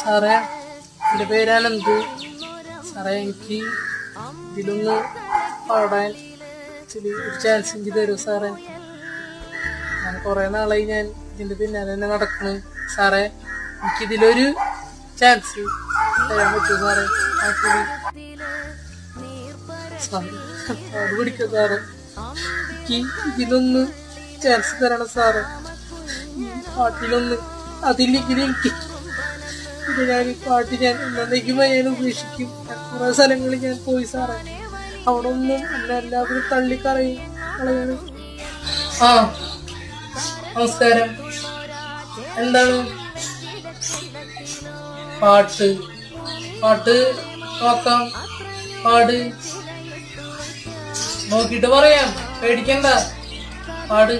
സാറേ, എൻ്റെ പേര് അനന്ത്. സാറേ, എനിക്ക് ഇതിലൊന്ന് പാടാൻ ഒരു ചാൻസ് എനിക്ക് തരും സാറേ. ഞാൻ കുറെ നാളായി ഞാൻ ഇതിൻ്റെ പിന്നാലെ തന്നെ നടക്കുന്നു സാറേ. എനിക്കിതിലൊരു ചാൻസ് തരാൻ പറ്റുമോ സാറേ? പാട് പിടിക്കും സാറേ. എനിക്ക് ഇതിലൊന്ന് ചാൻസ് തരണം സാറേ. പാട്ടിലൊന്ന് അതില്ലെങ്കിൽ എനിക്ക് ഞാൻ ഈ പാട്ട് ഞാൻ എന്നേക്കുമ്പോ ഞാൻ ഉപേക്ഷിക്കും. കുറെ സ്ഥലങ്ങളിൽ ഞാൻ പോയി സാറേ, അവിടെ ഒന്നും എന്നെ എല്ലാവരും കളയാണ്. ആ, നമസ്കാരം. എന്താണ് പാട്ട്? പാട്ട് നോക്കാം, പാട് നോക്കിട്ട് പറയാം, പേടിക്കണ്ട, പാട്.